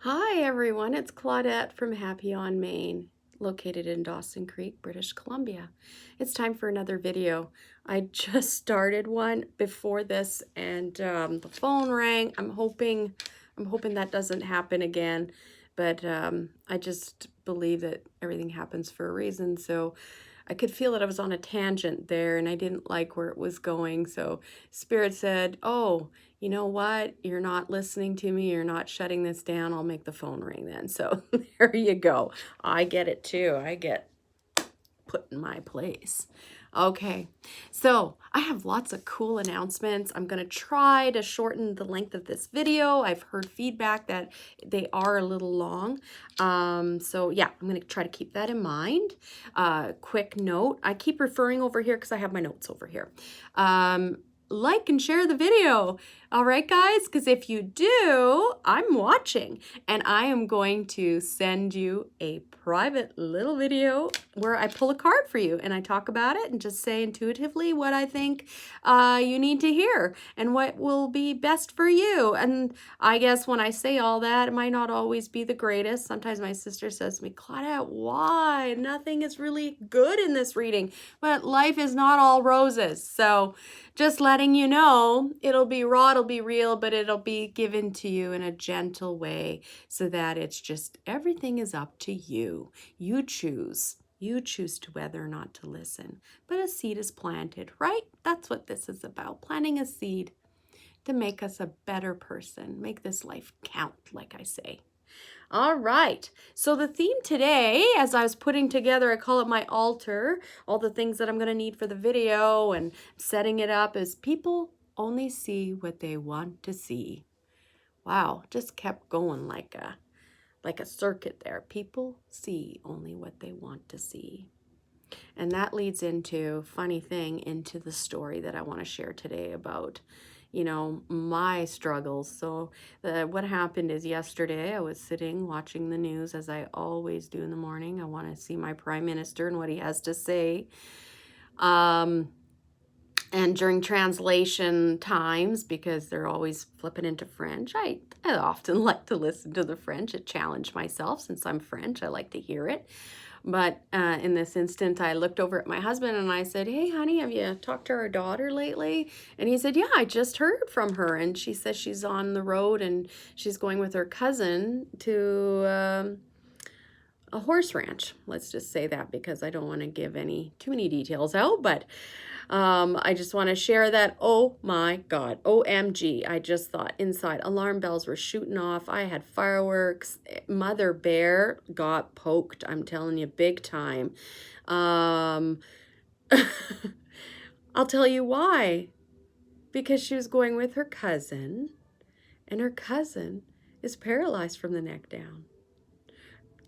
Hi everyone, it's Claudette from Happy on Maine, located in Dawson Creek, British Columbia. It's time for another video. I just started one before this and the phone rang. I'm hoping that doesn't happen again, but I just believe that everything happens for a reason. So I could feel that I was on a tangent there and I didn't like where it was going. So Spirit said, oh, you know what? You're not listening to me. You're not shutting this down. I'll make the phone ring then. So there you go. I get it too. I get put in my place. Okay, so I have lots of cool announcements. I'm going to try to shorten the length of this video. I've heard feedback that they are a little long. So yeah, I'm going to try to keep that in mind. Quick note, I keep referring over here because I have my notes over here. Like and share the video. All right, guys, because if you do, I'm watching and I am going to send you a private little video where I pull a card for you and I talk about it and just say intuitively what I think you need to hear and what will be best for you. And I guess when I say all that, it might not always be the greatest. Sometimes my sister says to me, Claudette, why? Nothing is really good in this reading, but life is not all roses. So just letting you know, it'll be raw, it'll be real, but it'll be given to you in a gentle way so that it's just everything is up to you. You choose. You choose to whether or not to listen. But a seed is planted, right? That's what this is about. Planting a seed to make us a better person. Make this life count, like I say. All right, so the theme today, as I was putting together, I call it my altar, all the things that I'm going to need for the video and setting it up, is people only see what they want to see. Wow, just kept going like a circuit there. People see only what they want to see. And that leads into, funny thing, into the story that I want to share today about, my struggles. So what happened is yesterday I was sitting watching the news, as I always do in the morning. I want to see my prime minister and what he has to say. And during translation times, because they're always flipping into French, I often like to listen to the French. It challenged myself. Since I'm French, I like to hear it. But in this instant, I looked over at my husband and I said, hey, honey, have you talked to our daughter lately? And he said, yeah, I just heard from her. And she says she's on the road and she's going with her cousin to a horse ranch. Let's just say that because I don't want to give too many details out. But I just want to share that. Oh my God, OMG. I just thought inside alarm bells were shooting off. I had fireworks. Mother Bear got poked. I'm telling you, big time. I'll tell you why. Because she was going with her cousin, and her cousin is paralyzed from the neck down.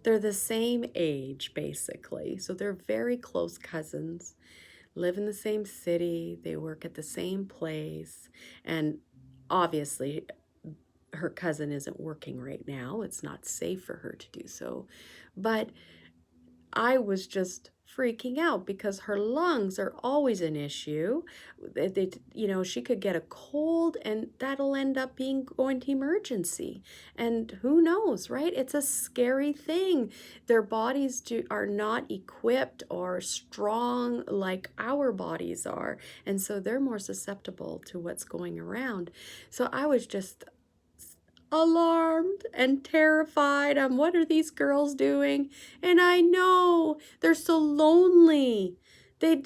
They're the same age, basically. So they're very close cousins, live in the same city, they work at the same place, and obviously her cousin isn't working right now. It's not safe for her to do so. But I was just freaking out because her lungs are always an issue. She could get a cold and that'll end up going to emergency. And who knows, right? It's a scary thing. Their bodies are not equipped or strong like our bodies are. And so they're more susceptible to what's going around. So I was just alarmed and terrified on what are these girls doing. And I know they're so lonely. They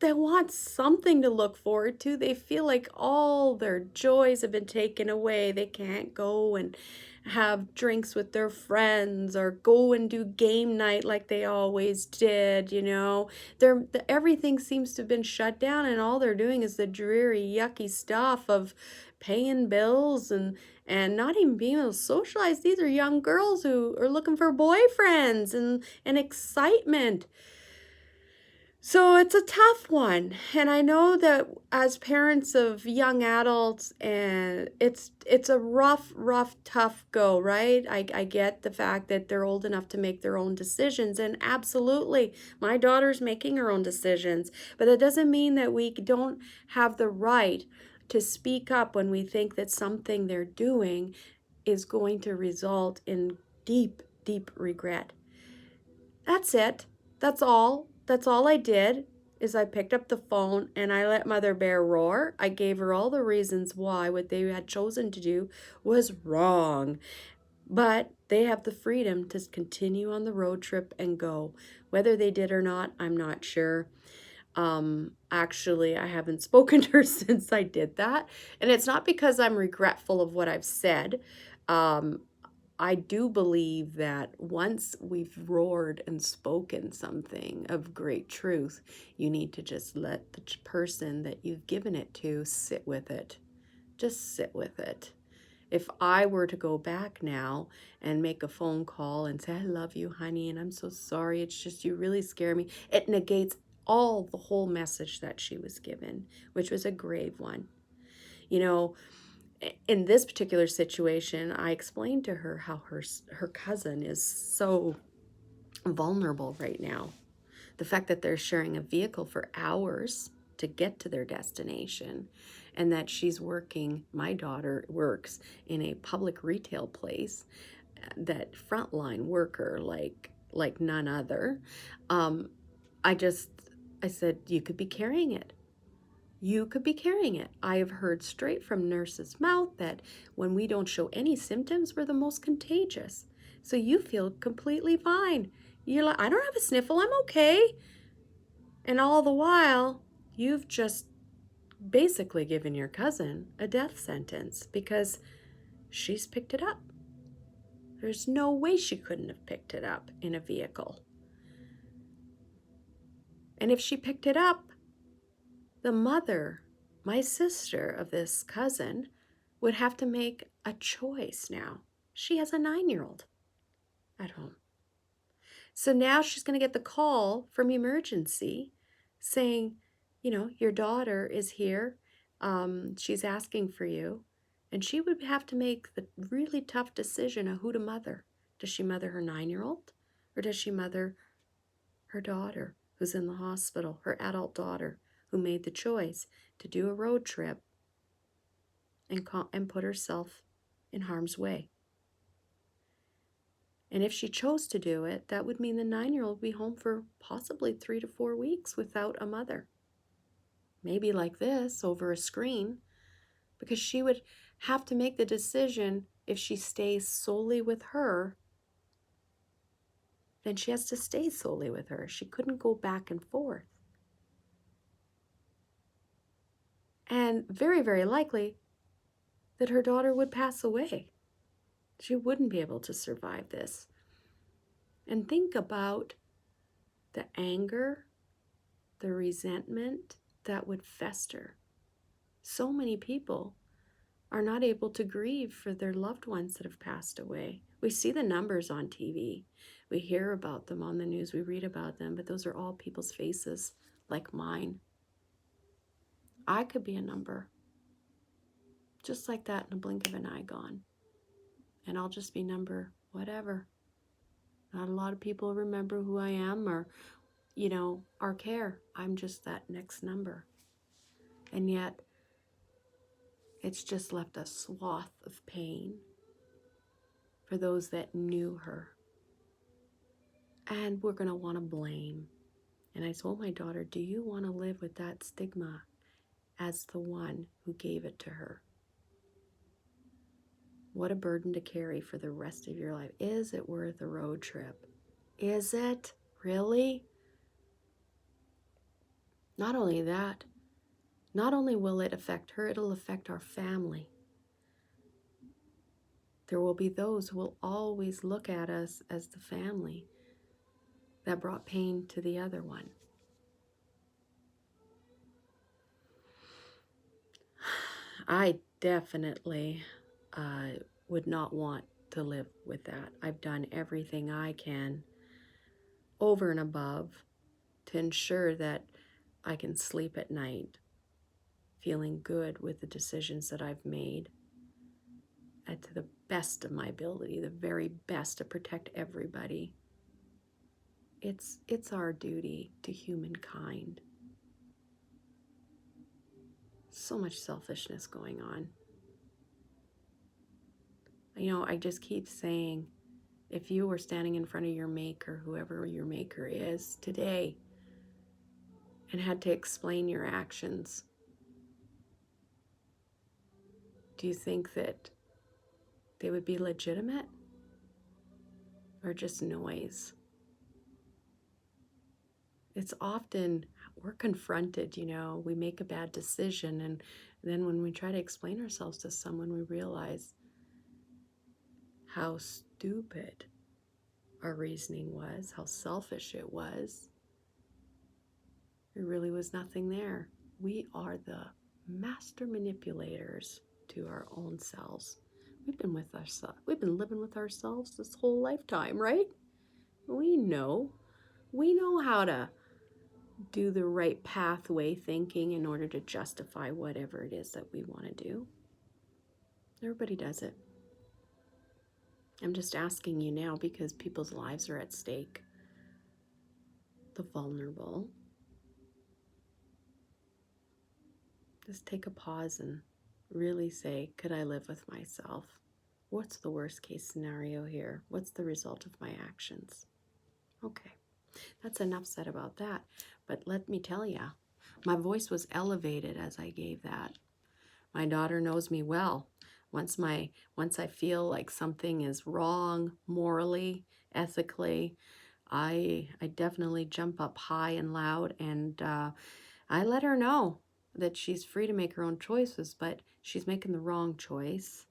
want something to look forward to. They feel like all their joys have been taken away. They can't go and have drinks with their friends or go and do game night like they always did. Everything seems to have been shut down, and all they're doing is the dreary, yucky stuff of paying bills and not even being able to socialize. These are young girls who are looking for boyfriends and excitement. So it's a tough one. And I know that as parents of young adults, and it's a rough, tough go, right? I get the fact that they're old enough to make their own decisions. And absolutely, my daughter's making her own decisions. But that doesn't mean that we don't have the right to speak up when we think that something they're doing is going to result in deep, deep regret. That's it. That's all. That's all I did is I picked up the phone and I let Mother Bear roar. I gave her all the reasons why what they had chosen to do was wrong. But they have the freedom to continue on the road trip and go. Whether they did or not, I'm not sure. Actually, I haven't spoken to her since I did that. And it's not because I'm regretful of what I've said. I do believe that once we've roared and spoken something of great truth, you need to just let the person that you've given it to sit with it. Just sit with it. If I were to go back now and make a phone call and say, I love you, honey, and I'm so sorry, it's just you really scare me, it negates all the whole message that she was given, which was a grave one. You know, in this particular situation, I explained to her how her cousin is so vulnerable right now. The fact that they're sharing a vehicle for hours to get to their destination, and that she's working, my daughter works in a public retail place, that frontline worker like none other. I said, you could be carrying it. You could be carrying it. I have heard straight from nurse's mouth that when we don't show any symptoms, we're the most contagious. So you feel completely fine. You're like, I don't have a sniffle, I'm okay. And all the while, you've just basically given your cousin a death sentence because she's picked it up. There's no way she couldn't have picked it up in a vehicle. And if she picked it up, the mother, my sister of this cousin, would have to make a choice now. She has a 9-year-old at home. So now she's going to get the call from emergency saying, you know, your daughter is here. She's asking for you. And she would have to make the really tough decision of who to mother. Does she mother her 9-year-old? Or does she mother her daughter who's in the hospital, her adult daughter who made the choice to do a road trip and put herself in harm's way? And if she chose to do it, that would mean the 9-year-old would be home for possibly 3 to 4 weeks without a mother. Maybe like this, over a screen, because she would have to make the decision. If she stays solely with her, then she has to stay solely with her. She couldn't go back and forth. And very, very likely that her daughter would pass away. She wouldn't be able to survive this. And think about the anger, the resentment that would fester. So many people are not able to grieve for their loved ones that have passed away. We see the numbers on TV. We hear about them on the news. We read about them, but those are all people's faces like mine. I could be a number, just like that, in a blink of an eye, gone. And I'll just be number whatever. Not a lot of people remember who I am or, you know, or care. I'm just that next number. And yet, it's just left a swath of pain for those that knew her. And we're going to want to blame. And I told my daughter, do you want to live with that stigma as the one who gave it to her? What a burden to carry for the rest of your life. Is it worth a road trip? Is it? Really? Not only that, not only will it affect her, it'll affect our family. There will be those who will always look at us as the family that brought pain to the other one. I definitely would not want to live with that. I've done everything I can over and above to ensure that I can sleep at night feeling good with the decisions that I've made and to the best of my ability, the very best, to protect everybody. It's our duty to humankind. So much selfishness going on. I just keep saying, if you were standing in front of your maker, whoever your maker is today, and had to explain your actions, do you think that they would be legitimate or just noise? It's often we're confronted, we make a bad decision, and then when we try to explain ourselves to someone, we realize how stupid our reasoning was, how selfish it was. There really was nothing there. We are the master manipulators to our own selves. We've been living with ourselves this whole lifetime, right? We know how to do the right pathway thinking in order to justify whatever it is that we want to do. Everybody does it. I'm just asking you now because people's lives are at stake. The vulnerable. Just take a pause and really say, could I live with myself? What's the worst case scenario here? What's the result of my actions? Okay, that's enough said about that. But let me tell you, my voice was elevated as I gave that. My daughter knows me well. Once I feel like something is wrong morally, ethically, I definitely jump up high and loud, and I let her know that she's free to make her own choices, but she's making the wrong choice.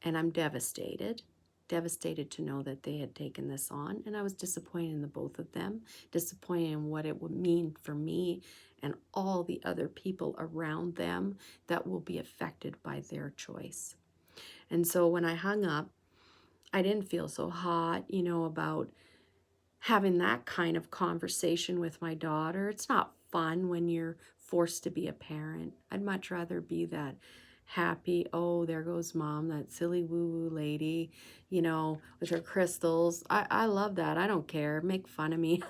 And I'm devastated to know that they had taken this on. And I was disappointed in the both of them, disappointed in what it would mean for me and all the other people around them that will be affected by their choice. And so when I hung up, I didn't feel so hot, about having that kind of conversation with my daughter. It's not fun when you're forced to be a parent. I'd much rather be that happy, oh, there goes mom, that silly woo-woo lady, with her crystals. I love that. I don't care. Make fun of me.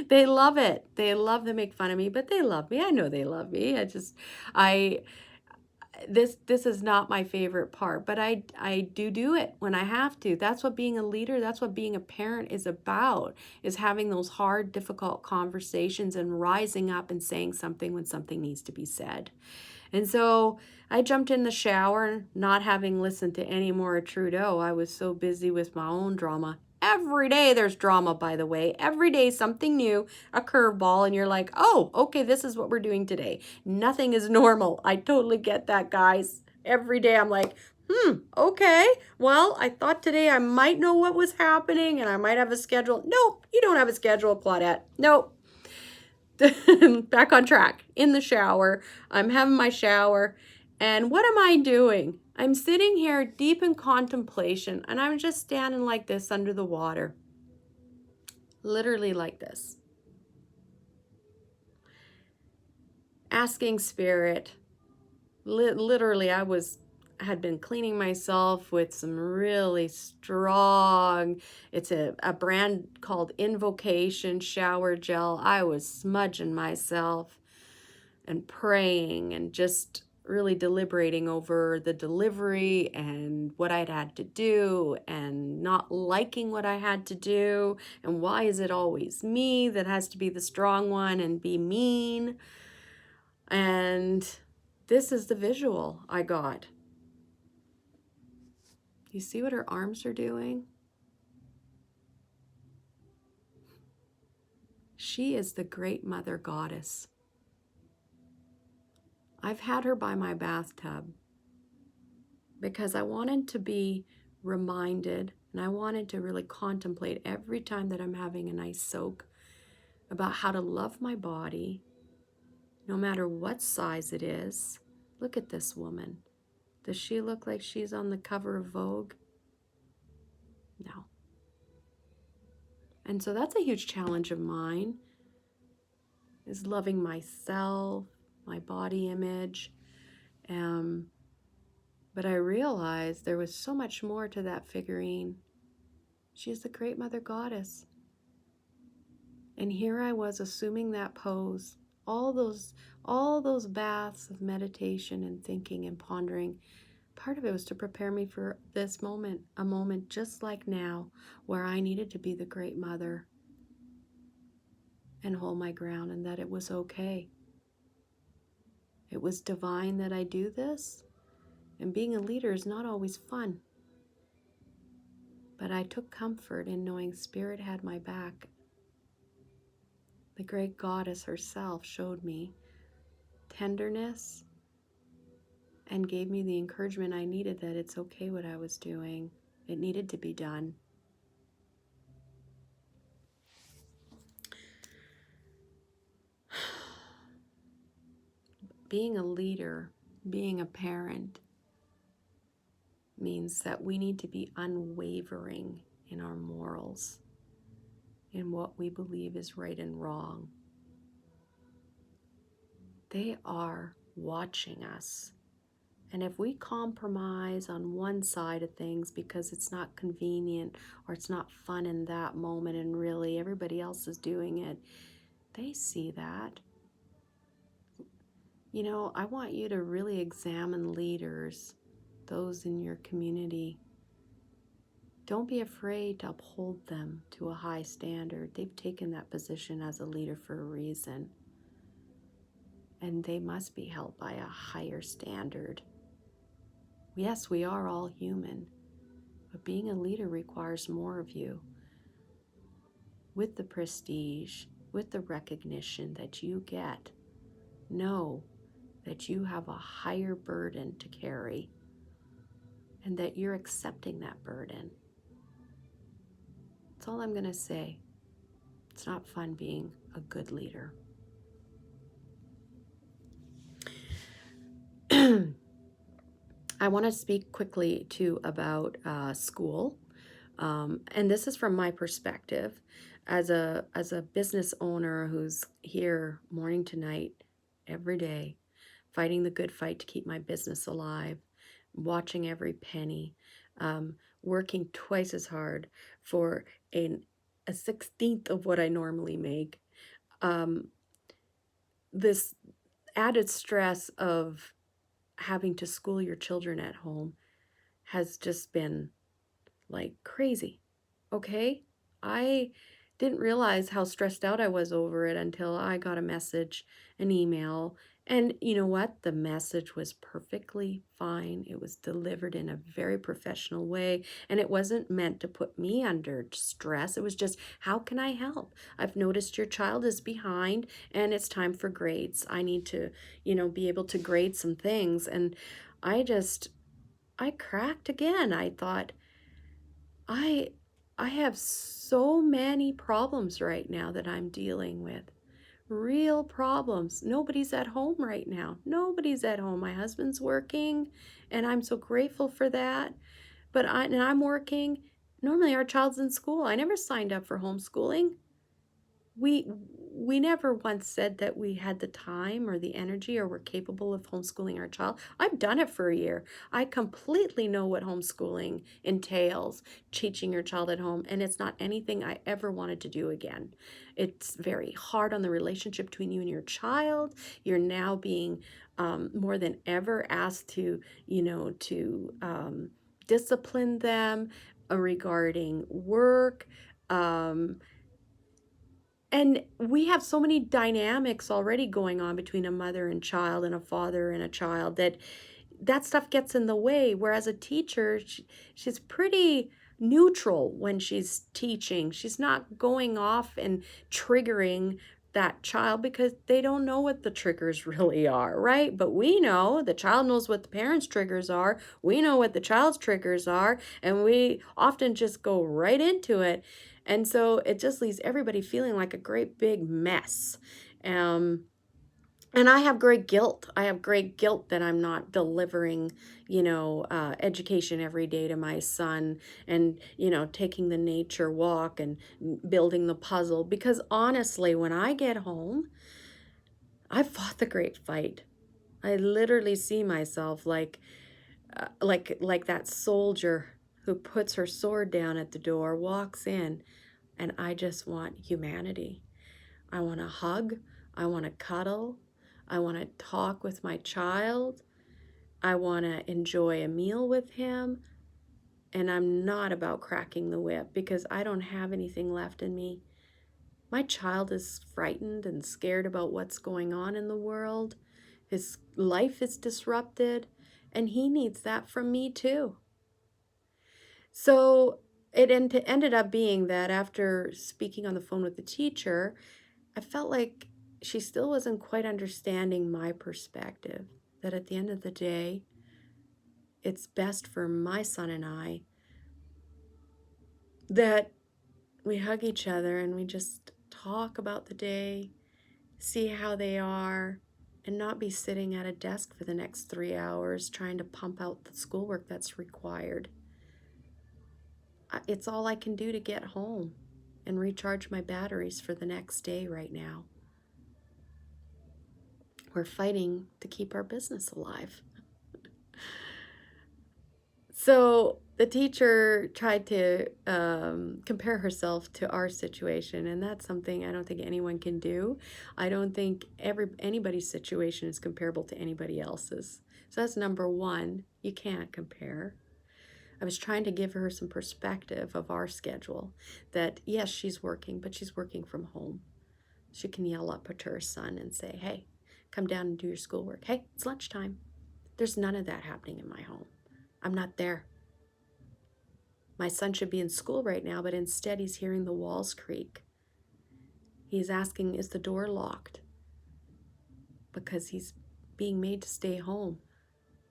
They love it. They love to make fun of me, but they love me. I know they love me. This is not my favorite part, but I do it when I have to. That's what being a leader, that's what being a parent is about, is having those hard, difficult conversations and rising up and saying something when something needs to be said. And so I jumped in the shower, not having listened to any more of Trudeau. I was so busy with my own drama. Every day there's drama, by the way. Every day something new, a curveball, and you're like, oh, okay, this is what we're doing today. Nothing is normal. I totally get that, guys. Every day I'm like, okay, well, I thought today I might know what was happening and I might have a schedule. Nope, you don't have a schedule, Claudette. Nope. Back on track in the shower. I'm having my shower, and what am I doing? I'm sitting here deep in contemplation, and I'm just standing like this under the water, literally like this, asking spirit. Literally, I had been cleaning myself with some really strong, it's a brand called Invocation shower gel. I was smudging myself and praying and just really deliberating over the delivery and what I'd had to do and not liking what I had to do, and why is it always me that has to be the strong one and be mean. And this is the visual I got. You see what her arms are doing? She is the great mother goddess. I've had her by my bathtub because I wanted to be reminded, and I wanted to really contemplate every time that I'm having a nice soak about how to love my body, no matter what size it is. Look at this woman. Does she look like she's on the cover of Vogue? No. And so that's a huge challenge of mine, is loving myself, my body image. But I realized there was so much more to that figurine. She's the great mother goddess. And here I was assuming that pose, all those baths of meditation and thinking and pondering. Part of it was to prepare me for this moment, a moment just like now, where I needed to be the great mother and hold my ground, and that it was okay. It was divine that I do this, and being a leader is not always fun. But I took comfort in knowing Spirit had my back. The great goddess herself showed me tenderness and gave me the encouragement I needed that it's okay what I was doing. It needed to be done. Being a leader, being a parent, means that we need to be unwavering in our morals, in what we believe is right and wrong. They are watching us. And if we compromise on one side of things because it's not convenient or it's not fun in that moment and really everybody else is doing it, they see that. You know, I want you to really examine leaders, those in your community. Don't be afraid to uphold them to a high standard. They've taken that position as a leader for a reason. And they must be held by a higher standard. Yes, we are all human, but being a leader requires more of you. With the prestige, with the recognition that you get, know that you have a higher burden to carry and that you're accepting that burden. That's all I'm going to say. It's not fun being a good leader. I want to speak quickly too about school, and this is from my perspective as a business owner who's here morning to night, every day, fighting the good fight to keep my business alive, watching every penny, working twice as hard for a 16th of what I normally make. This added stress of having to school your children at home has just been like crazy. Okay? I didn't realize how stressed out I was over it until I got a message, an email, and you know what? The message was perfectly fine. It was delivered in a very professional way, and it wasn't meant to put me under stress. It was just, how can I help? I've noticed your child is behind and it's time for grades. I need to, be able to grade some things. And I cracked again. I thought, I have so many problems right now that I'm dealing with. Real problems. Nobody's at home right now. Nobody's at home. My husband's working, and I'm so grateful for that. But I'm working. Normally our child's in school. I never signed up for homeschooling. We never once said that we had the time or the energy or were capable of homeschooling our child. I've done it for a year. I completely know what homeschooling entails, teaching your child at home, and it's not anything I ever wanted to do again. It's very hard on the relationship between you and your child. You're now being more than ever asked to, discipline them regarding work. And we have so many dynamics already going on between a mother and child and a father and a child that stuff gets in the way. Whereas a teacher, she's pretty neutral when she's teaching. She's not going off and triggering that child because they don't know what the triggers really are, right? But we know, the child knows what the parents' triggers are. We know what the child's triggers are, and we often just go right into it. And so it just leaves everybody feeling like a great big mess. And I have great guilt. I have great guilt that I'm not delivering, education every day to my son and, taking the nature walk and building the puzzle. Because honestly, when I get home, I fought the great fight. I literally see myself like that soldier who puts her sword down at the door, walks in, and I just want humanity. I want to hug. I want to cuddle. I want to talk with my child. I want to enjoy a meal with him. And I'm not about cracking the whip because I don't have anything left in me. My child is frightened and scared about what's going on in the world. His life is disrupted, and he needs that from me too. So it ended up being that after speaking on the phone with the teacher, I felt like she still wasn't quite understanding my perspective, that at the end of the day, it's best for my son and I that we hug each other and we just talk about the day, see how they are, and not be sitting at a desk for the next 3 hours trying to pump out the schoolwork that's required. It's all I can do to get home and recharge my batteries for the next day right now. We're fighting to keep our business alive. So the teacher tried to compare herself to our situation, and that's something I don't think anyone can do. I don't think anybody's situation is comparable to anybody else's. So that's number one. You can't compare. I was trying to give her some perspective of our schedule, that yes, she's working, but she's working from home. She can yell up to her son and say, hey, come down and do your schoolwork. Hey, it's lunchtime. There's none of that happening in my home. I'm not there. My son should be in school right now, but instead he's hearing the walls creak. He's asking, is the door locked? Because he's being made to stay home.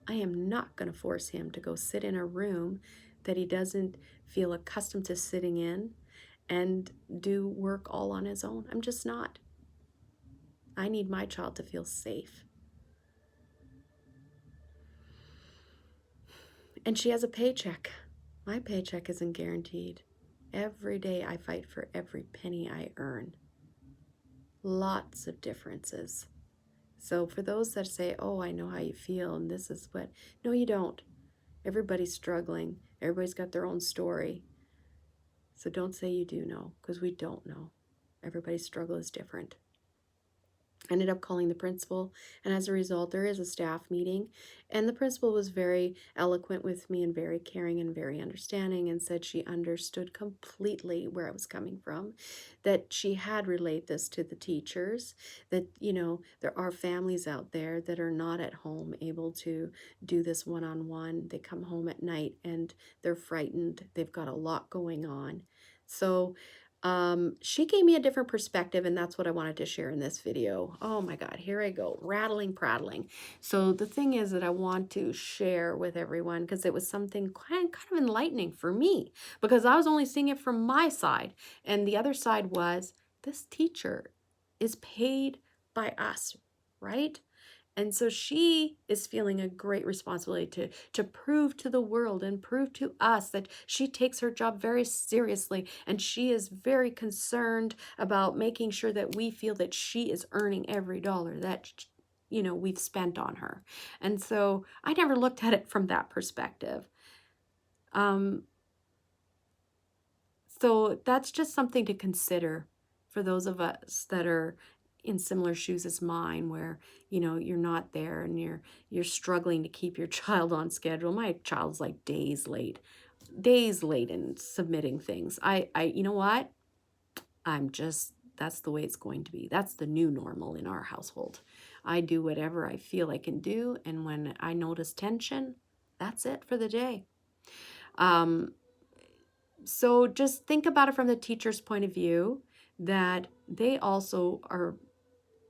I am not going to force him to go sit in a room that he doesn't feel accustomed to sitting in and do work all on his own. I'm just not. I need my child to feel safe. And she has a paycheck. My paycheck isn't guaranteed. Every day I fight for every penny I earn. Lots of differences. So for those that say, oh, I know how you feel and this is what, no, you don't. Everybody's struggling. Everybody's got their own story. So don't say you do know, because we don't know. Everybody's struggle is different. I ended up calling the principal, and as a result, there is a staff meeting, and the principal was very eloquent with me and very caring and very understanding, and said she understood completely where I was coming from, that she had relayed this to the teachers, that, you know, there are families out there that are not at home able to do this one-on-one. They come home at night and they're frightened. They've got a lot going on. So she gave me a different perspective, and that's what I wanted to share in this video. Oh my God, here I go, rattling, prattling. So the thing is that I want to share with everyone, because it was something kind of enlightening for me, because I was only seeing it from my side. And the other side was, this teacher is paid by us, right? And so she is feeling a great responsibility to prove to the world and prove to us that she takes her job very seriously, and she is very concerned about making sure that we feel that she is earning every dollar that, you know, we've spent on her. And so I never looked at it from that perspective. So that's just something to consider for those of us that are in similar shoes as mine, where, you know, you're not there and you're struggling to keep your child on schedule. My child's like days late in submitting things. You know what? That's the way it's going to be. That's the new normal in our household. I do whatever I feel I can do, and when I notice tension, that's it for the day. So just think about it from the teacher's point of view, that they also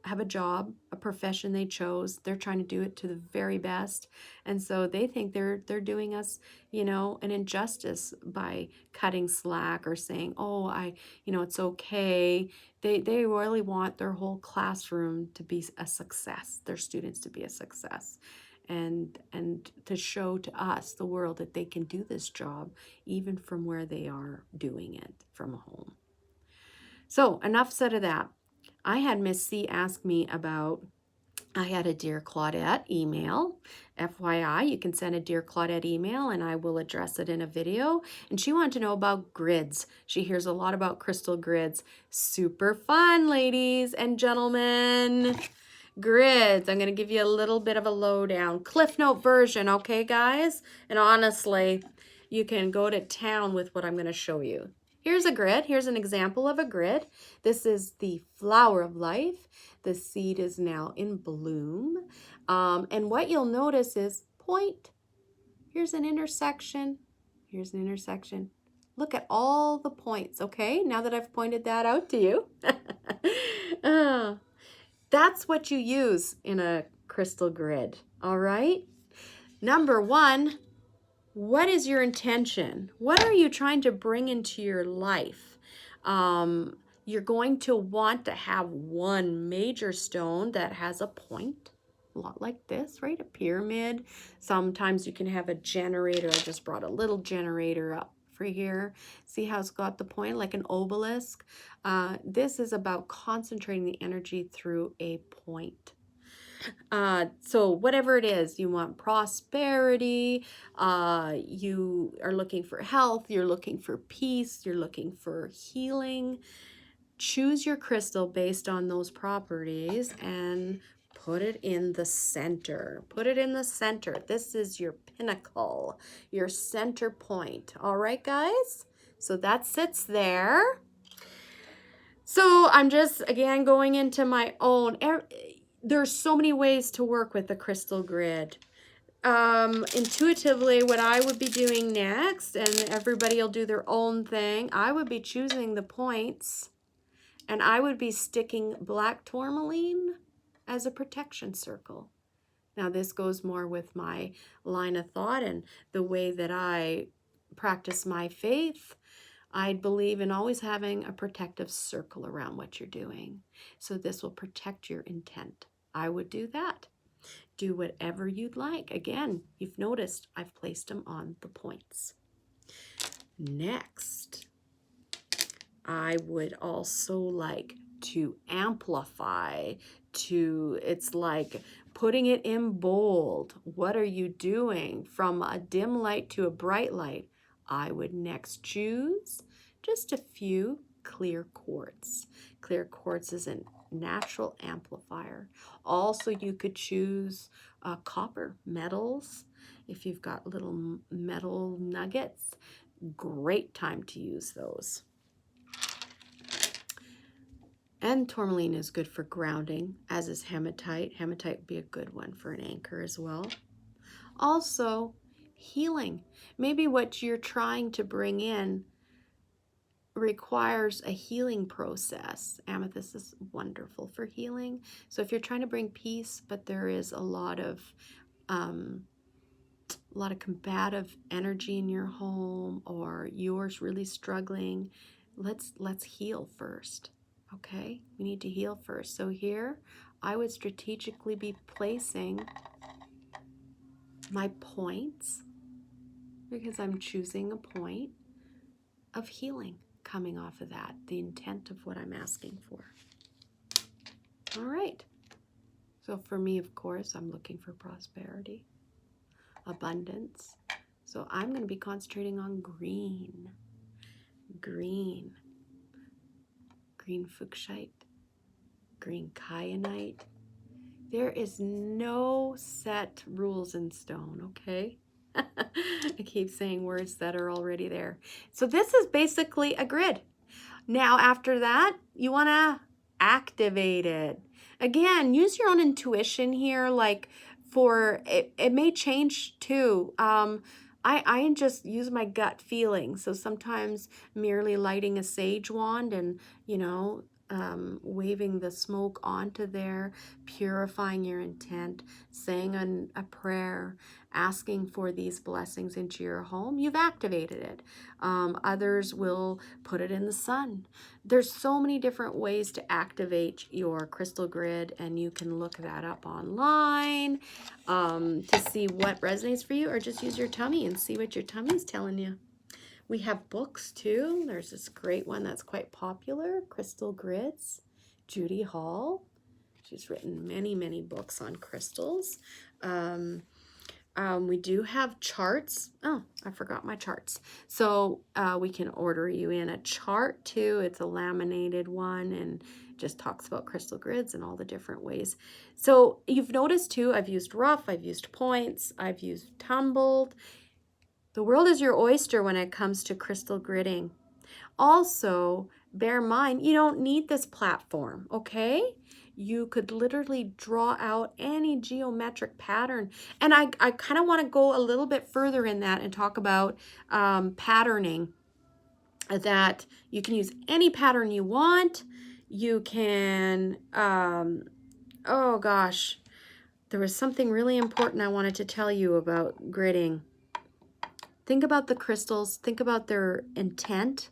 have a job, a profession they chose. They're trying to do it to the very best. And so they think they're doing us, you know, an injustice by cutting slack or saying, oh, it's okay. They really want their whole classroom to be a success, their students to be a success. And to show to us, the world, that they can do this job even from where they are doing it from home. So enough said of that. I had Miss C ask me about, I had a Dear Claudette email. FYI, you can send a Dear Claudette email and I will address it in a video. And she wanted to know about grids. She hears a lot about crystal grids. Super fun, ladies and gentlemen. grids. I'm going to give you a little bit of a lowdown. Cliff Note version, okay, guys? And honestly, you can go to town with what I'm going to show you. Here's a grid. Here's an example of a grid. This is the flower of life. The seed is now in bloom. And what you'll notice is point. Here's an intersection. Here's an intersection. Look at all the points, okay? Now that I've pointed that out to you. That's what you use in a crystal grid, all right? Number one, what is your intention? What are you trying to bring into your life? You're going to want to have one major stone that has a point, a lot like this, right? A pyramid. Sometimes you can have a generator. I just brought a little generator up for here. See how it's got the point, like an obelisk? This is about concentrating the energy through a point. So whatever it is, you want prosperity, you are looking for health, you're looking for peace, you're looking for healing. Choose your crystal based on those properties and put it in the center. Put it in the center. This is your pinnacle, your center point. All right, guys? So that sits there. So I'm just, again, going into my own. There's so many ways to work with the crystal grid. Intuitively, what I would be doing next, and everybody will do their own thing, I would be choosing the points, and I would be sticking black tourmaline as a protection circle. Now, this goes more with my line of thought and the way that I practice my faith. I believe in always having a protective circle around what you're doing. So this will protect your intent. I would do that. Do whatever you'd like. Again, you've noticed I've placed them on the points. Next, I would also like to amplify, it's like putting it in bold. What are you doing? From a dim light to a bright light. I would next choose just a few clear quartz. Clear quartz is a natural amplifier. Also, you could choose copper metals. If you've got little metal nuggets, great time to use those. And tourmaline is good for grounding, as is hematite. Hematite would be a good one for an anchor as well. Also, healing. Maybe what you're trying to bring in requires a healing process. Amethyst is wonderful for healing. So if you're trying to bring peace, but there is a lot of combative energy in your home, or yours really struggling, let's heal first. Okay, we need to heal first. So here, I would strategically be placing my points, because I'm choosing a point of healing coming off of that, the intent of what I'm asking for. All right. So for me, of course, I'm looking for prosperity, abundance. So I'm going to be concentrating on green. Green fuchsite, green kyanite. There is no set rules in stone, okay? I keep saying words that are already there. So this is basically a grid. Now, after that, you want to activate it. Again, use your own intuition here. Like it may change too. I just use my gut feeling. So sometimes merely lighting a sage wand and, waving the smoke onto there, purifying your intent, saying a prayer, asking for these blessings into your home, you've activated it. Others will put it in the sun. There's so many different ways to activate your crystal grid, and you can look that up online to see what resonates for you, or just use your tummy and see what your tummy's telling you. We have books too. There's this great one that's quite popular, Crystal Grids, Judy Hall. She's written many, many books on crystals. We do have charts. Oh, I forgot my charts. So we can order you in a chart too. It's a laminated one and just talks about crystal grids and all the different ways. So you've noticed too, I've used rough, I've used points, I've used tumbled. The world is your oyster when it comes to crystal gridding. Also, bear in mind, you don't need this platform, okay? You could literally draw out any geometric pattern. And I kind of want to go a little bit further in that and talk about patterning, that you can use any pattern you want. You can, oh gosh, there was something really important I wanted to tell you about gridding. Think about the crystals, think about their intent,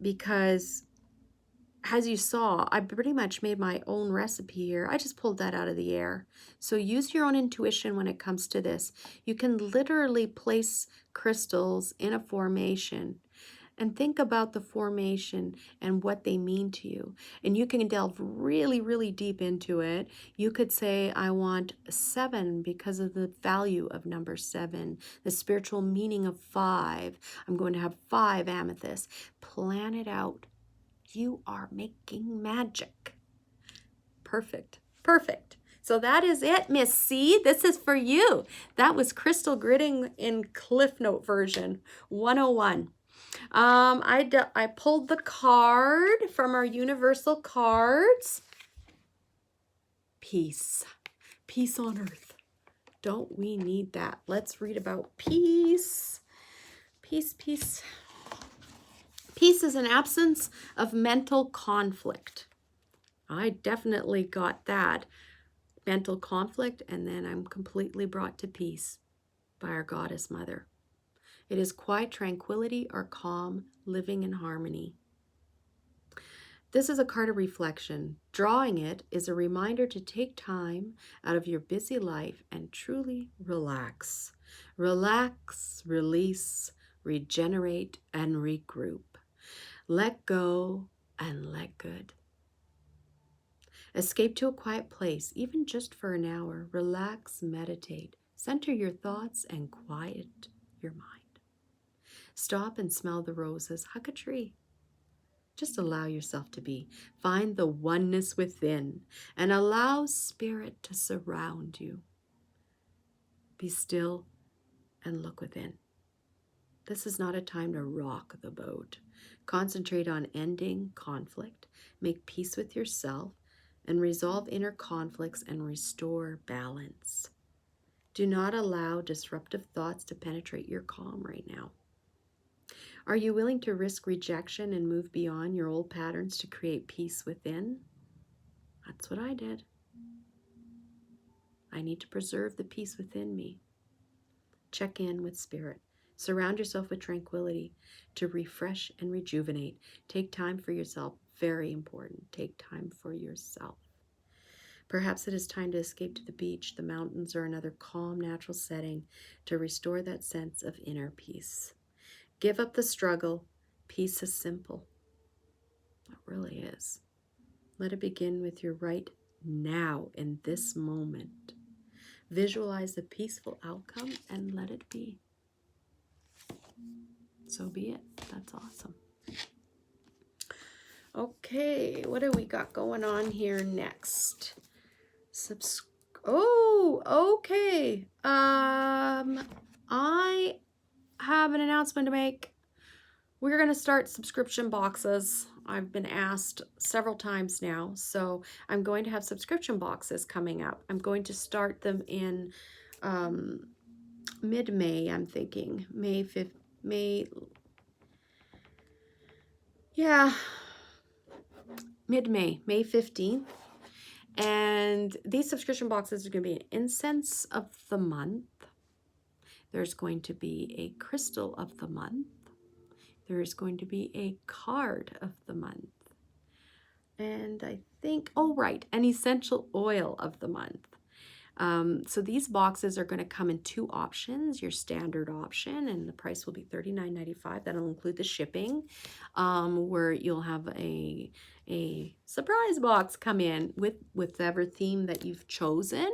because as you saw, I pretty much made my own recipe here. I just pulled that out of the air. So use your own intuition when it comes to this. You can literally place crystals in a formation and think about the formation and what they mean to you. And you can delve really, really deep into it. You could say, I want 7 because of the value of number 7, the spiritual meaning of 5. I'm going to have 5 amethysts. Plan it out. You are making magic. Perfect. Perfect. So that is it, Miss C. This is for you. That was crystal gridding in Cliff Note version 101. I pulled the card from our universal cards. Peace. Peace on earth. Don't we need that? Let's read about peace. Peace, peace. Peace is an absence of mental conflict. I definitely got that. Mental conflict, and then I'm completely brought to peace by our Goddess Mother. It is quiet tranquility or calm, living in harmony. This is a card of reflection. Drawing it is a reminder to take time out of your busy life and truly relax. Relax, release, regenerate, and regroup. Let go and let good. Escape to a quiet place, even just for an hour. Relax, meditate, center your thoughts, and quiet your mind. Stop and smell the roses. Hug a tree. Just allow yourself to be. Find the oneness within and allow spirit to surround you. Be still and look within. This is not a time to rock the boat. Concentrate on ending conflict. Make peace with yourself and resolve inner conflicts and restore balance. Do not allow disruptive thoughts to penetrate your calm right now. Are you willing to risk rejection and move beyond your old patterns to create peace within? That's what I did. I need to preserve the peace within me. Check in with spirit. Surround yourself with tranquility to refresh and rejuvenate. Take time for yourself. Very important. Take time for yourself. Perhaps it is time to escape to the beach, the mountains, or another calm, natural setting to restore that sense of inner peace. Give up the struggle. Peace is simple. It really is. Let it begin with your right now in this moment. Visualize the peaceful outcome and let it be. So be it. That's awesome. Okay, what do we got going on here next? Oh, okay. I have an announcement to make. We're going to start subscription boxes. I've been asked several times now, so I'm going to have subscription boxes coming up. I'm going to start them in mid-May, I'm thinking. Mid-May, May 15th. And these subscription boxes are going to be an incense of the month. There's going to be a crystal of the month. There's going to be a card of the month. And I think, oh right, an essential oil of the month. So these boxes are going to come in 2 options, your standard option, and the price will be $39.95. That'll include the shipping, where you'll have a surprise box come in with whatever theme that you've chosen.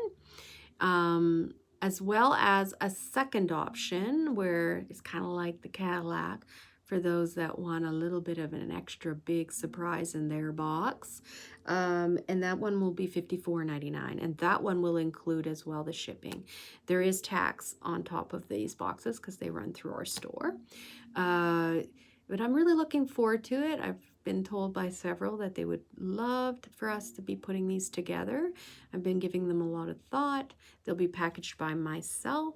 as well as a second option where it's kind of like the Cadillac for those that want a little bit of an extra big surprise in their box. And that one will be $54.99, and that one will include as well the shipping. There is tax on top of these boxes because they run through our store. But I'm really looking forward to it. I've been told by several that they would love for us to be putting these together. I've been giving them a lot of thought. They'll be packaged by myself,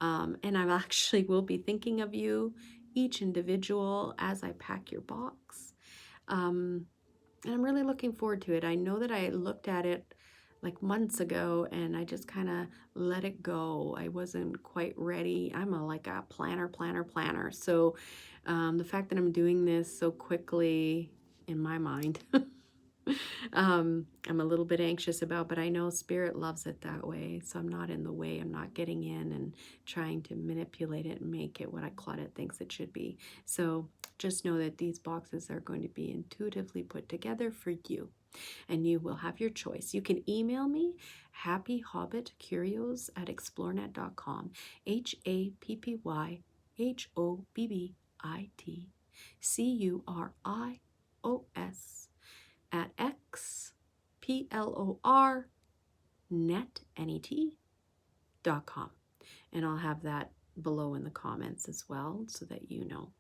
and I actually will be thinking of you, each individual, as I pack your box. And I'm really looking forward to it. I know that I looked at it like months ago and I just kind of let it go. I wasn't quite ready. I'm like a planner. So the fact that I'm doing this so quickly in my mind, I'm a little bit anxious about, but I know Spirit loves it that way. So I'm not in the way. I'm not getting in and trying to manipulate it and make it what Claudette thinks it should be. So just know that these boxes are going to be intuitively put together for you, and you will have your choice. You can email me, happyhobbitcurios@explorenet.com, HappyHobbitCurios at XPLORnet.com. And I'll have that below in the comments as well so that you know.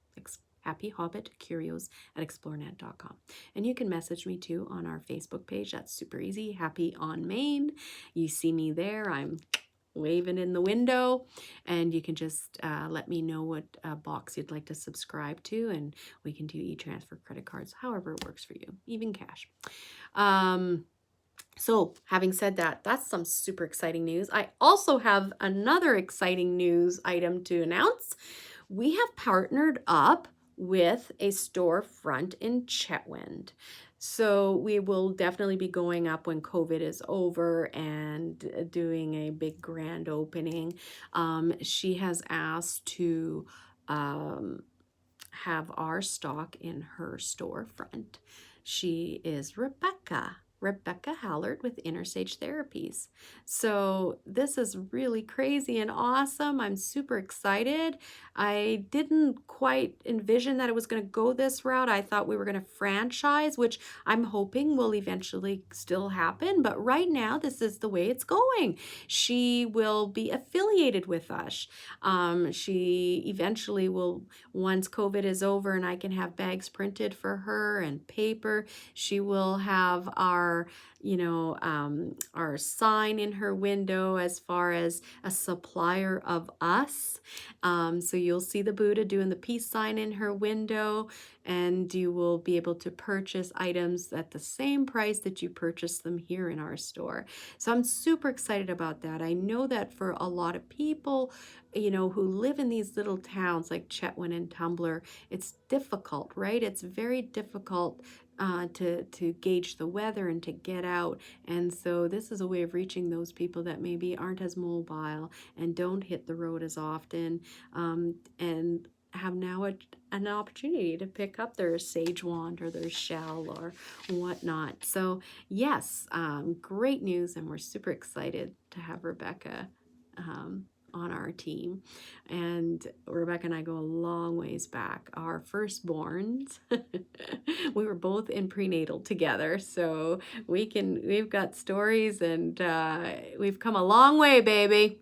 HappyHobbitCurios@explorenet.com. And you can message me too on our Facebook page. That's super easy. Happy on Maine. You see me there. I'm waving in the window, and you can just let me know what box you'd like to subscribe to, and we can do e-transfer, credit cards, however it works for you, even cash. So having said that, that's some super exciting news. I also have another exciting news item to announce. We have partnered up with a storefront in Chetwynd. So we will definitely be going up when COVID is over and doing a big grand opening. She has asked to have our stock in her storefront. She is Rebecca Hallard with Inner Sage Therapies. So this is really crazy and awesome. I'm super excited. I didn't quite envision that it was going to go this route. I thought we were going to franchise, which I'm hoping will eventually still happen. But right now, this is the way it's going. She will be affiliated with us. She eventually will, once COVID is over and I can have bags printed for her and paper, she will have our sign in her window as far as a supplier of us. So you'll see the Buddha doing the peace sign in her window, and you will be able to purchase items at the same price that you purchase them here in our store. So I'm super excited about that. I know that for a lot of people, who live in these little towns like Chetwynd and Tumbler, it's difficult, right? It's very difficult to gauge the weather and to get out. And so this is a way of reaching those people that maybe aren't as mobile and don't hit the road as often, and have now an opportunity to pick up their sage wand or their shell or whatnot. So yes, great news, and we're super excited to have Rebecca on our team. And Rebecca and I go a long ways back. Our firstborns, we were both in prenatal together, so we've got stories, and we've come a long way, baby.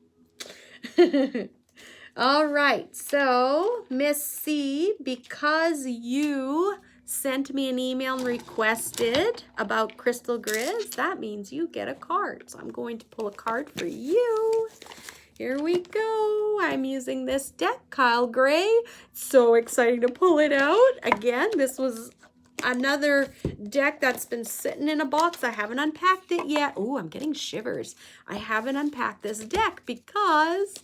All right, so Miss C, because you sent me an email and requested about Crystal Grizz, that means you get a card. So I'm going to pull a card for you. Here we go. I'm using this deck, Kyle Gray. So exciting to pull it out. Again, this was another deck that's been sitting in a box. I haven't unpacked it yet. Oh, I'm getting shivers. I haven't unpacked this deck because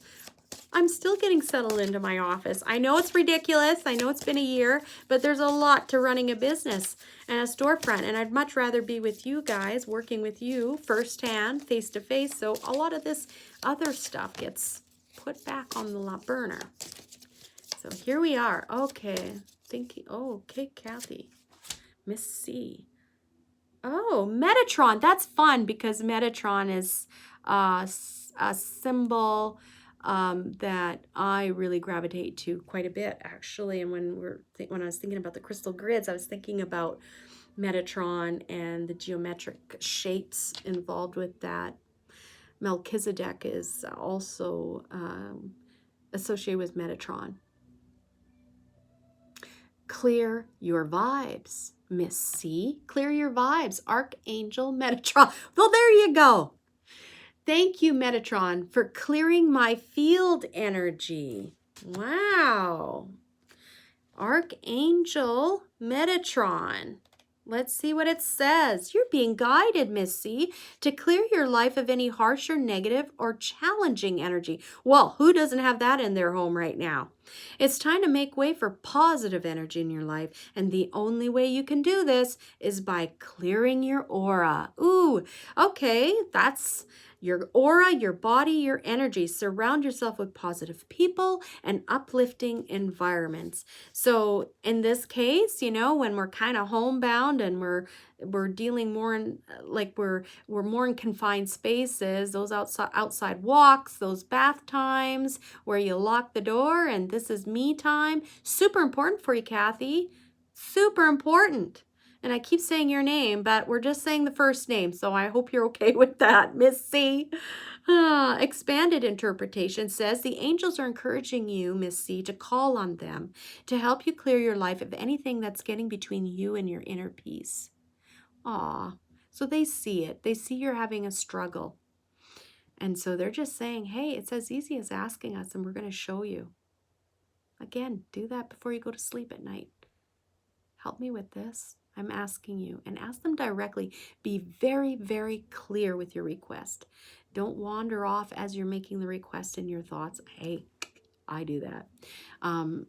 I'm still getting settled into my office. I know it's ridiculous. I know it's been a year, but there's a lot to running a business and a storefront, and I'd much rather be with you guys, working with you firsthand, face to face. So a lot of this other stuff gets put back on the burner. So here we are. Okay, okay, Kathy, Miss C. Oh, Metatron. That's fun because Metatron is a symbol that I really gravitate to quite a bit, actually. And when I was thinking about the crystal grids, I was thinking about Metatron and the geometric shapes involved with that. Melchizedek is also associated with Metatron. Clear your vibes, Miss C. Clear your vibes, Archangel Metatron. Well, there you go. Thank you, Metatron, for clearing my field energy. Wow. Archangel Metatron. Let's see what it says. You're being guided, Miss C, to clear your life of any harsh or negative or challenging energy. Well, who doesn't have that in their home right now? It's time to make way for positive energy in your life, and the only way you can do this is by clearing your aura. Ooh, okay, that's your aura, your body, your energy. Surround yourself with positive people and uplifting environments. So in this case, you know, when we're kind of homebound and we're dealing more in like we're more in confined spaces, those outside walks, those bath times where you lock the door and this is me time, super important for you, Kathy. Super important. And I keep saying your name, but we're just saying the first name, so I hope you're okay with that, Miss C. Expanded interpretation says the angels are encouraging you, Miss C, to call on them to help you clear your life of anything that's getting between you and your inner peace. Aw, so they see it. They see you're having a struggle. And so they're just saying, hey, it's as easy as asking us, and we're going to show you. Again, do that before you go to sleep at night. Help me with this. I'm asking you, and ask them directly. Be very, very clear with your request. Don't wander off as you're making the request in your thoughts. Hey, I do that.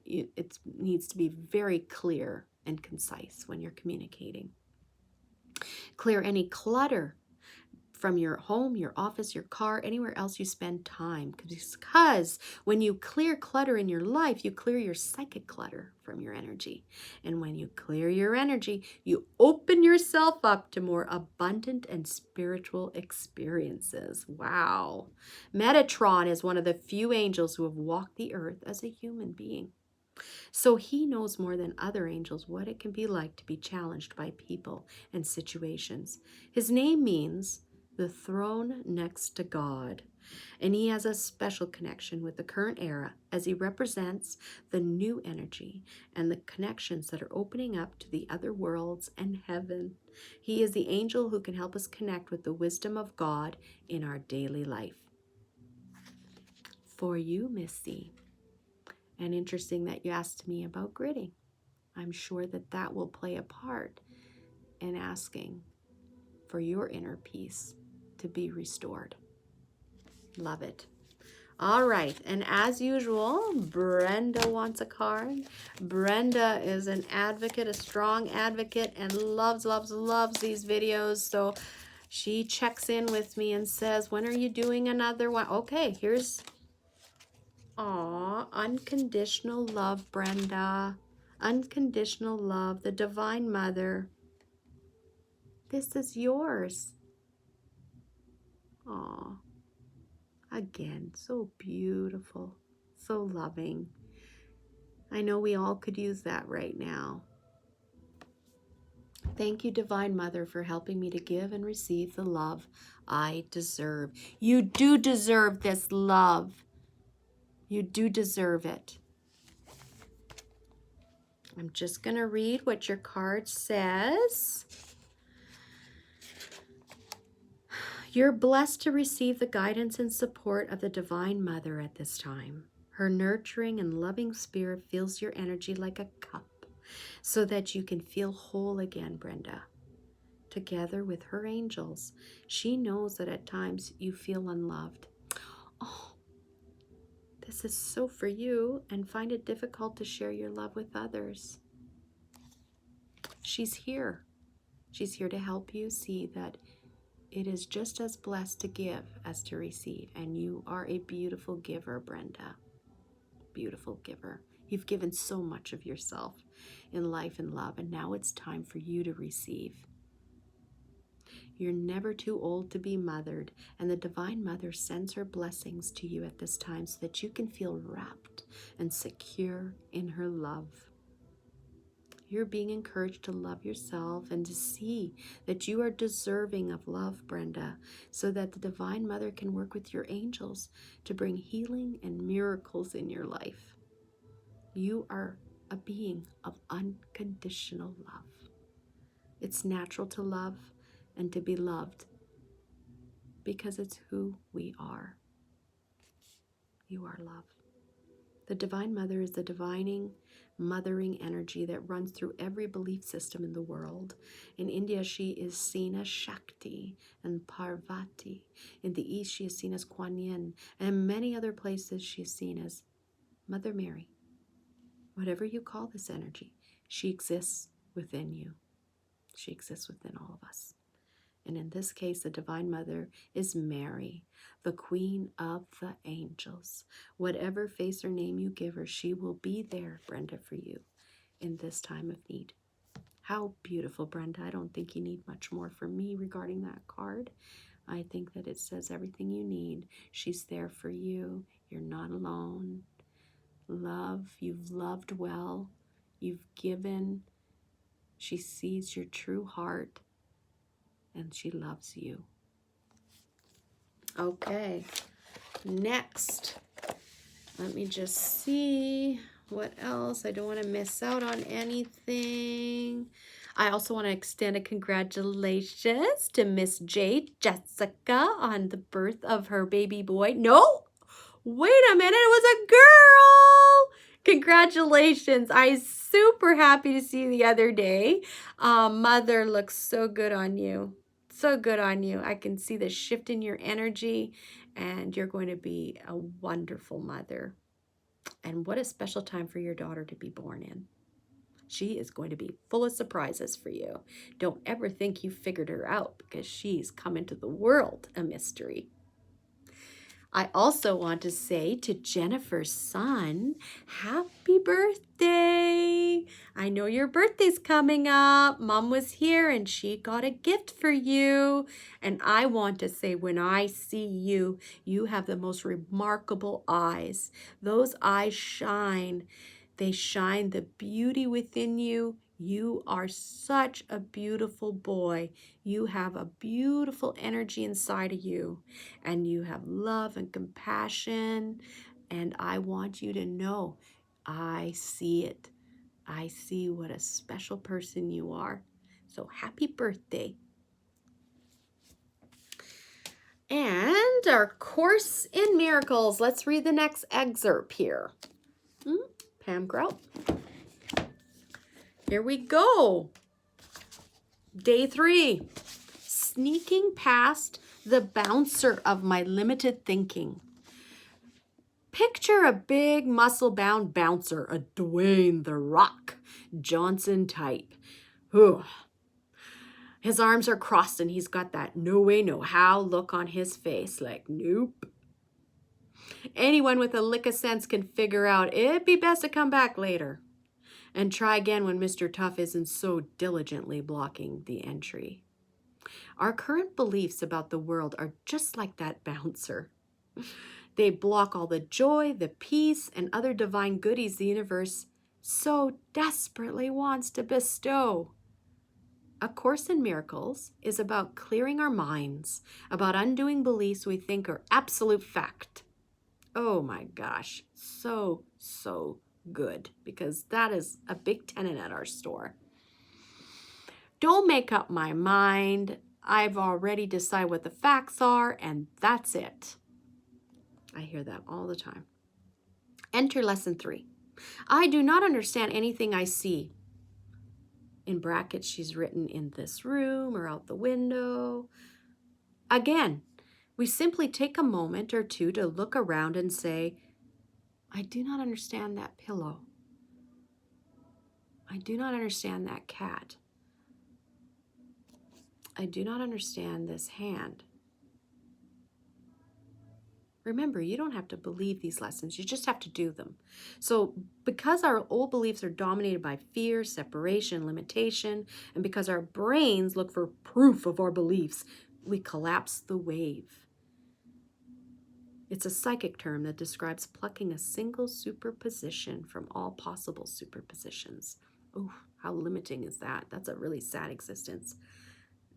It needs to be very clear and concise when you're communicating. Clear any clutter from your home, your office, your car, anywhere else you spend time. Because when you clear clutter in your life, you clear your psychic clutter from your energy. And when you clear your energy, you open yourself up to more abundant and spiritual experiences. Wow. Metatron is one of the few angels who have walked the earth as a human being. So he knows more than other angels what it can be like to be challenged by people and situations. His name means the throne next to God. And he has a special connection with the current era as he represents the new energy and the connections that are opening up to the other worlds and heaven. He is the angel who can help us connect with the wisdom of God in our daily life. For you, Missy. And interesting that you asked me about gridding. I'm sure that that will play a part in asking for your inner peace to be restored. Love it. All right, and as usual, Brenda wants a card. Brenda is an advocate, a strong advocate, and loves, loves, loves these videos. So she checks in with me and says, when are you doing another one? Okay, here's, aw, unconditional love, Brenda. Unconditional love, the Divine Mother. This is yours. Aw. Again, so beautiful, so loving. I know we all could use that right now. Thank you, Divine Mother, for helping me to give and receive the love I deserve. You do deserve this love. You do deserve it. I'm just going to read what your card says. You're blessed to receive the guidance and support of the Divine Mother at this time. Her nurturing and loving spirit fills your energy like a cup so that you can feel whole again, Brenda. Together with her angels, she knows that at times you feel unloved. Oh, this is so for you, and find it difficult to share your love with others. She's here. She's here to help you see that it is just as blessed to give as to receive. And you are a beautiful giver, Brenda. Beautiful giver. You've given so much of yourself in life and love, and now it's time for you to receive. You're never too old to be mothered, and the Divine Mother sends her blessings to you at this time so that you can feel wrapped and secure in her love. You're being encouraged to love yourself and to see that you are deserving of love, Brenda, so that the Divine Mother can work with your angels to bring healing and miracles in your life. You are a being of unconditional love. It's natural to love and to be loved because it's who we are. You are love. The Divine Mother is the divining, mothering energy that runs through every belief system in the world. In India, she is seen as Shakti and Parvati. In the East, she is seen as Kuan Yin. And in many other places, she is seen as Mother Mary. Whatever you call this energy, she exists within you. She exists within all of us. And in this case, the Divine Mother is Mary, the Queen of the Angels. Whatever face or name you give her, she will be there, Brenda, for you in this time of need. How beautiful, Brenda. I don't think you need much more from me regarding that card. I think that it says everything you need. She's there for you. You're not alone. Love, you've loved well. You've given. She sees your true heart. And she loves you. Okay, next. Let me just see what else. I don't want to miss out on anything. I also want to extend a congratulations to Miss J. Jessica on the birth of her baby boy. No, wait a minute, it was a girl. Congratulations. I'm super happy to see you the other day. Mother looks so good on you. So good on you. I can see the shift in your energy, and you're going to be a wonderful mother. And what a special time for your daughter to be born in. She is going to be full of surprises for you. Don't ever think you figured her out, because she's come into the world a mystery. I also want to say to Jennifer's son, happy birthday. I know your birthday's coming up. Mom was here and she got a gift for you. And I want to say, when I see you, you have the most remarkable eyes. Those eyes shine. They shine the beauty within you. You are such a beautiful boy. You have a beautiful energy inside of you, and you have love and compassion. And I want you to know, I see it. I see what a special person you are. So happy birthday. And our Course in Miracles. Let's read the next excerpt here. Pam Grout. Here we go. Day 3. Sneaking past the bouncer of my limited thinking. Picture a big muscle-bound bouncer, a Dwayne The Rock Johnson type. Whew. His arms are crossed and he's got that no way, no how look on his face, like nope. Anyone with a lick of sense can figure out it'd be best to come back later and try again when Mr. Tough isn't so diligently blocking the entry. Our current beliefs about the world are just like that bouncer. They block all the joy, the peace, and other divine goodies the universe so desperately wants to bestow. A Course in Miracles is about clearing our minds, about undoing beliefs we think are absolute fact. Oh my gosh, so good, because that is a big tenet at our store. Don't make up my mind. I've already decided what the facts are, and that's it. I hear that all the time. Enter lesson 3. I do not understand anything I see. In brackets, she's written in this room or out the window. Again, we simply take a moment or two to look around and say, I do not understand that pillow. I do not understand that cat. I do not understand this hand. Remember, you don't have to believe these lessons. You just have to do them. So because our old beliefs are dominated by fear, separation, limitation, and because our brains look for proof of our beliefs, we collapse the wave. It's a psychic term that describes plucking a single superposition from all possible superpositions. Oh, how limiting is that? That's a really sad existence.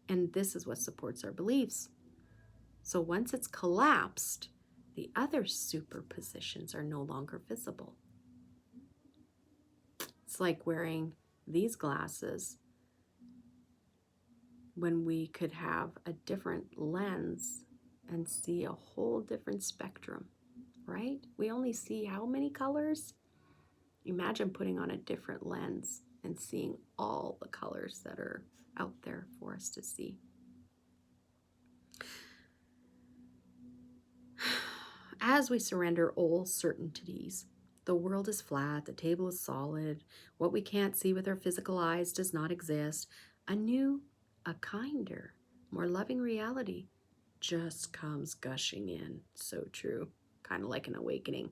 And this is what supports our beliefs. So once it's collapsed, the other superpositions are no longer visible. It's like wearing these glasses when we could have a different lens and see a whole different spectrum, right? We only see how many colors? Imagine putting on a different lens and seeing all the colors that are out there for us to see. As we surrender old certainties, the world is flat, the table is solid, what we can't see with our physical eyes does not exist, a new, a kinder, more loving reality just comes gushing in. So true. Kind of like an awakening.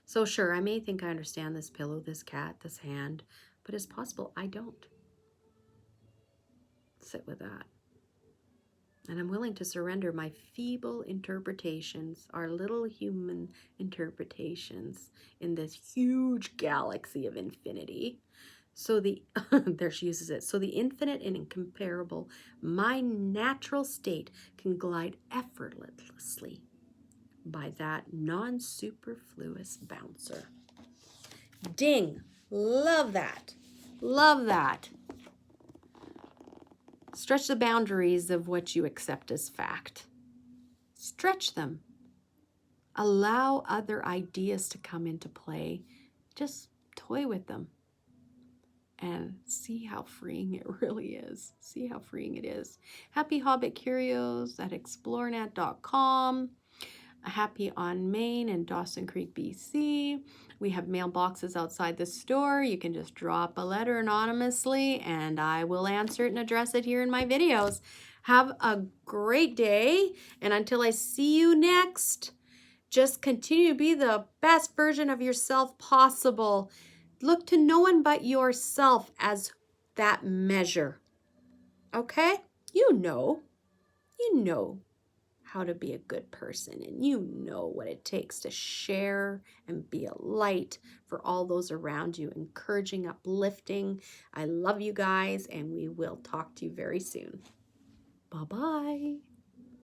So sure, I may think I understand this pillow, this cat, this hand, but it's possible I don't. Sit with that. And I'm willing to surrender my feeble interpretations, our little human interpretations in this huge galaxy of infinity. So there she uses it. So the infinite and incomparable, my natural state can glide effortlessly by that non-superfluous bouncer. Ding! Love that. Love that. Stretch the boundaries of what you accept as fact. Stretch them. Allow other ideas to come into play. Just toy with them and see how freeing it really is. See how freeing it is. Happy Hobbit Curios at explorenet.com. Happy on Main in Dawson Creek, BC. We have mailboxes outside the store. You can just drop a letter anonymously and I will answer it and address it here in my videos. Have a great day, and until I see you next, just continue to be the best version of yourself possible. Look to no one but yourself as that measure. Okay? You know how to be a good person, and you know what it takes to share and be a light for all those around you, encouraging, uplifting. I love you guys, and we will talk to you very soon. Bye-bye.